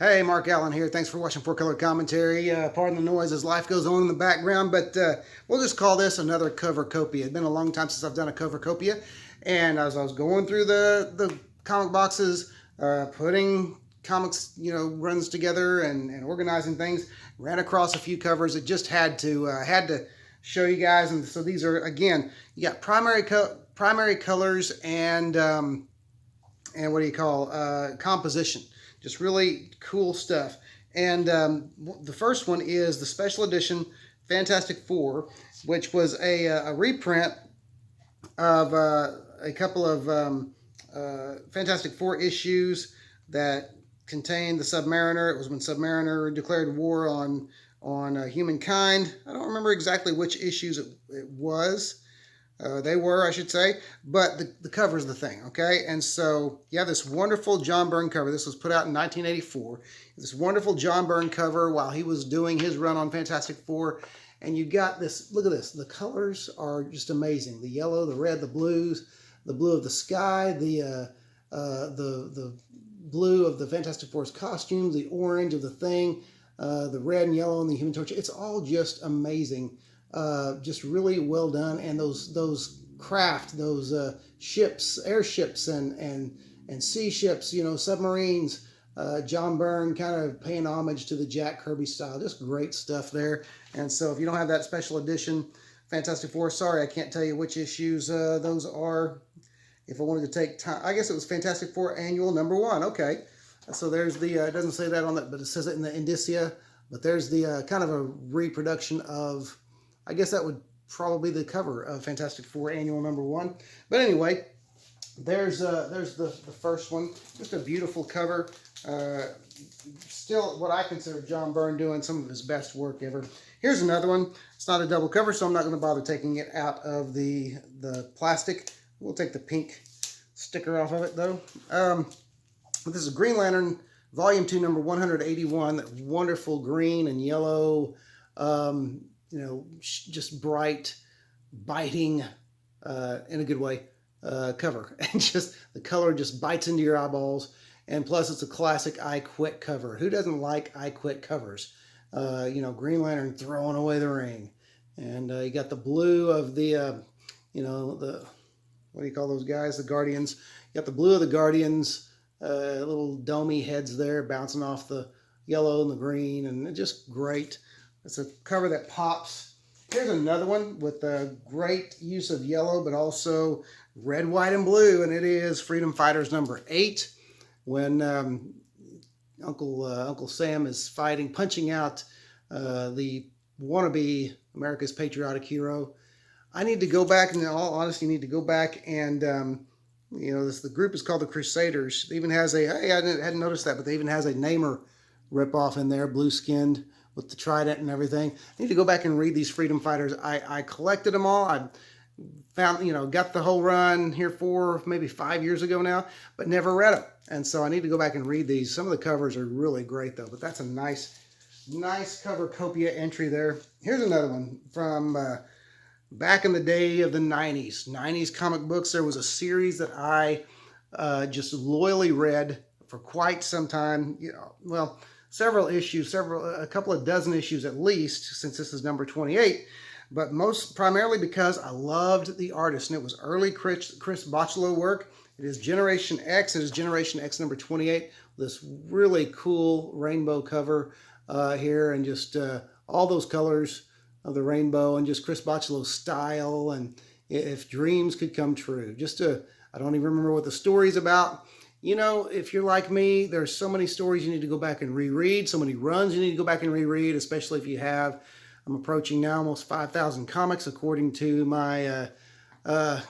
Hey, Mark Allen here. Thanks for watching Four Color Commentary. Pardon the noise as life goes on in the background, but we'll just call this another Covercopia. It's been a long time since I've done a Covercopia, and as I was going through the comic boxes, putting comics, runs together and organizing things, ran across a few covers. It just had to show you guys. And so these are, again, you got primary colors and what do you call composition. Just really cool stuff. And the first one is the special edition Fantastic Four, which was a reprint of a couple of Fantastic Four issues that contained the Submariner. It was when Submariner declared war on humankind. I don't remember exactly which issues it was. They were, I should say, but the cover is the thing, okay? And so you have this wonderful John Byrne cover. This was put out in 1984. This wonderful John Byrne cover while he was doing his run on Fantastic Four. And you got this, look at this. The colors are just amazing. The yellow, the red, the blues, the blue of the sky, the blue of the Fantastic Four's costumes, the orange of the Thing, the red and yellow on the Human Torch. It's all just amazing. Just really well done, and those craft, those ships, airships, and sea ships, submarines. John Byrne kind of paying homage to the Jack Kirby style. Just great stuff there. And so if you don't have that special edition Fantastic Four, sorry, I can't tell you which issues those are. If I wanted to take time, I guess it was Fantastic Four Annual #1. Okay, so there's the. It doesn't say that on that, but it says it in the indicia. But there's the kind of a reproduction of. I guess that would probably be the cover of Fantastic Four Annual #1. But anyway, there's the first one. Just a beautiful cover. Still what I consider John Byrne doing some of his best work ever. Here's another one. It's not a double cover, so I'm not going to bother taking it out of the plastic. We'll take the pink sticker off of it, though. But this is Green Lantern Volume 2, number 181. That wonderful green and yellow, just bright, biting, in a good way, cover. And just the color just bites into your eyeballs. And plus, it's a classic I Quit cover. Who doesn't like I Quit covers? Green Lantern throwing away the ring. And you got the blue of the, what do you call those guys? The Guardians. You got the blue of the Guardians, little domey heads there bouncing off the yellow and the green. And just great. It's a cover that pops. Here's another one with a great use of yellow, but also red, white, and blue. And it is Freedom Fighters #8, when Uncle Sam is punching out the wannabe America's patriotic hero. I need to go back, and in all honesty, need to go back and, the group is called the Crusaders. It even has I hadn't noticed that, but they even has a Namer ripoff in there, blue-skinned, with the trident and everything. I need to go back and read these Freedom Fighters. I collected them all. I found, got the whole run here 4, maybe 5 years ago now, but never read them. And so I need to go back and read these. Some of the covers are really great, though, but that's a nice Covercopia entry there. Here's another one from back in the day of the 90s. 90s comic books. There was a series that I just loyally read for quite some time. Several issues, a couple of dozen issues at least, since this is number 28, but primarily because I loved the artist, and it was early Chris Bachalo work. It is Generation X. It is Generation X number 28. This really cool rainbow cover here, and just all those colors of the rainbow, and just Chris Bachalo's style, and if dreams could come true. I don't even remember what the story's about. If you're like me, there's so many stories you need to go back and reread, so many runs you need to go back and reread, especially if you have, I'm approaching now almost 5,000 comics according to my, not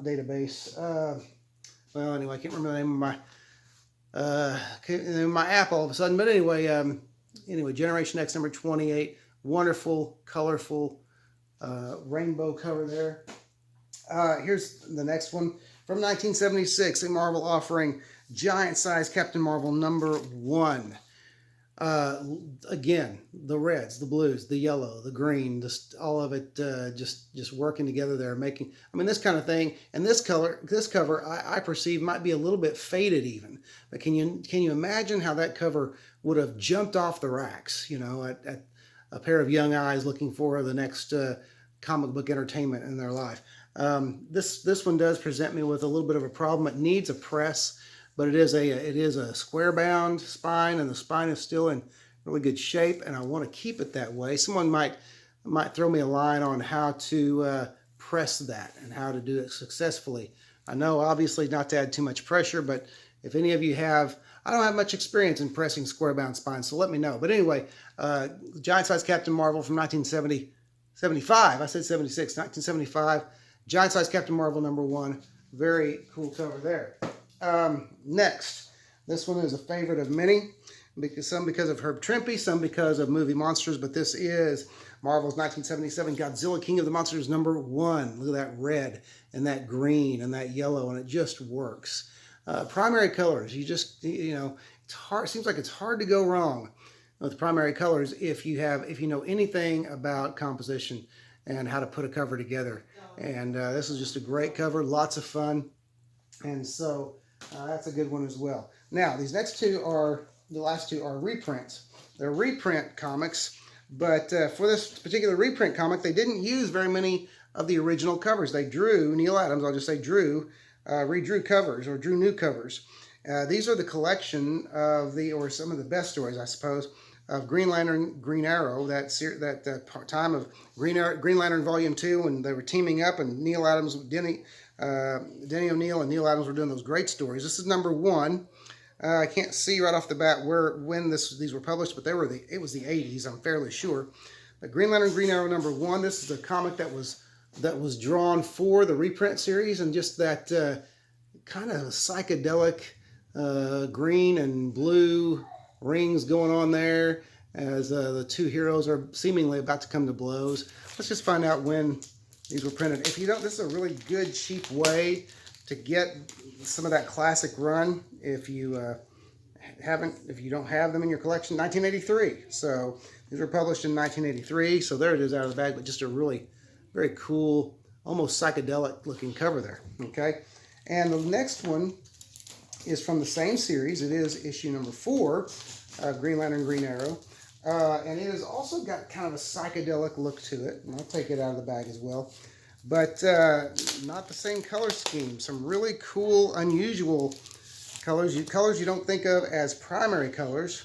database, anyway, I can't remember the name of my app all of a sudden, but anyway, Generation X number 28, wonderful, colorful, rainbow cover there. Here's the next one. From 1976, a Marvel offering, giant-size Captain Marvel #1. Uh, Again, the reds, the blues, the yellow, the green, just all of it, just working together there, making. I mean, this kind of thing, and this color, this cover, I perceive might be a little bit faded even. But can you imagine how that cover would have jumped off the racks? You know, at a pair of young eyes looking for the next comic book entertainment in their life. This one does present me with a little bit of a problem. It needs a press, but it is a square bound spine, and the spine is still in really good shape, and I want to keep it that way. Someone might throw me a line on how to press that and how to do it successfully. I know obviously not to add too much pressure, but if any of you have, I don't have much experience in pressing square bound spines, so let me know. But anyway, Giant Size Captain Marvel from 1975. I said 76, 1975. Giant Size Captain Marvel #1. Very cool cover there. Next, this one is a favorite of many, some because of Herb Trimpe, some because of movie monsters, but this is Marvel's 1977 Godzilla King of the Monsters #1. Look at that red and that green and that yellow, and it just works. Primary colors, it's hard. It seems like it's hard to go wrong with primary colors if you know anything about composition and how to put a cover together. And this is just a great cover, lots of fun, and so that's a good one as well. Now, the last two are reprints. They're reprint comics, but for this particular reprint comic, they didn't use very many of the original covers. They drew, Neal Adams, I'll just say redrew covers or drew new covers. These are the collection of or some of the best stories, I suppose, of Green Lantern, Green Arrow, that time of Green Lantern Volume 2 when they were teaming up, and Neal Adams, Denny O'Neil and Neal Adams were doing those great stories. This is #1. I can't see right off the bat when these were published, but it was the 80s, I'm fairly sure. But Green Lantern, Green Arrow #1. This is a comic that was drawn for the reprint series, and just that kind of psychedelic green and blue rings going on there as the two heroes are seemingly about to come to blows. Let's just find out when these were printed. If you don't, this is a really good, cheap way to get some of that classic run. If you don't have them in your collection, 1983. So these were published in 1983. So there it is out of the bag, but just a really very cool, almost psychedelic looking cover there. Okay, and the next one is from the same series. It is issue #4, Green Lantern, Green Arrow. And it has also got kind of a psychedelic look to it. And I'll take it out of the bag as well. But not the same color scheme. Some really cool, unusual colors. Colors you don't think of as primary colors.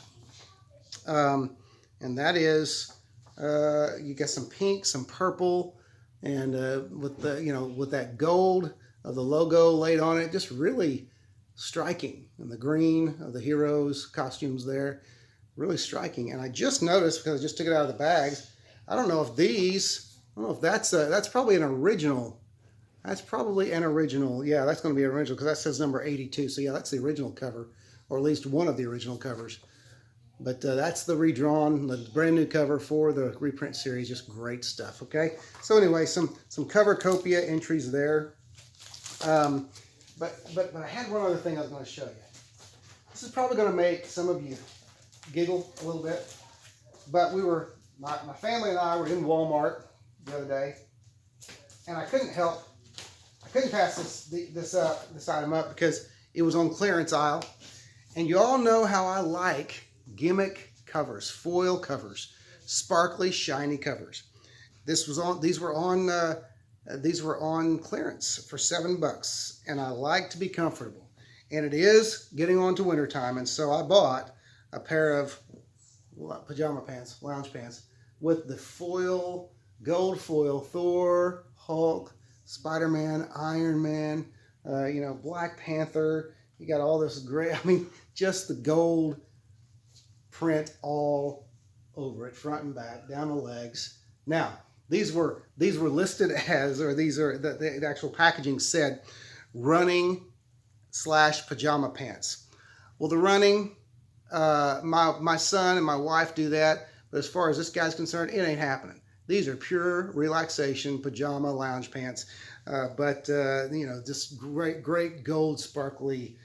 And that is, you get some pink, some purple, and with that gold of the logo laid on it, just really striking. And the green of the heroes' costumes there, really striking. And I just noticed, because I just took it out of the bags, I don't know if that's probably an original. That's probably an original. Yeah, that's going to be an original, because that says #82. So yeah, that's the original cover, or at least one of the original covers. But that's the redrawn, the brand new cover for the reprint series. Just great stuff. Okay. So anyway, some Covercopia entries there. But I had one other thing I was going to show you. This is probably going to make some of you giggle a little bit. But my family and I were in Walmart the other day, and I couldn't pass this item up because it was on clearance aisle. And you all know how I like gimmick covers, foil covers, sparkly, shiny covers. These were on clearance for $7, and I like to be comfortable. And it is getting on to wintertime, and so I bought a pair of pajama pants, lounge pants, with the gold foil Thor, Hulk, Spider-Man, Iron Man, Black Panther. You got all this great, just the gold print all over it, front and back, down the legs. Now, these were listed as, or these are the actual packaging said, running / pajama pants. Well, the running, my son and my wife do that, but as far as this guy's concerned, it ain't happening. These are pure relaxation pajama lounge pants, but just great gold sparkly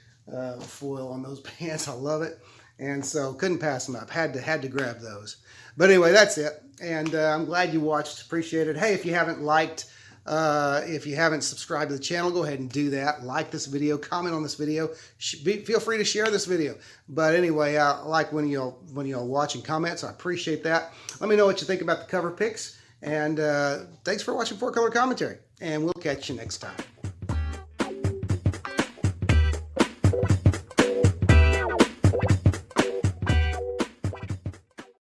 foil on those pants. I love it. and so couldn't pass them up. Had to grab those. But anyway, that's it. And I'm glad you watched. Appreciate it. Hey, if you haven't liked, if you haven't subscribed to the channel, go ahead and do that. Like this video, comment on this video. Feel free to share this video. But anyway, I like when y'all watch and comment, so I appreciate that. Let me know what you think about the cover picks. And thanks for watching 4 Color Commentary. And we'll catch you next time.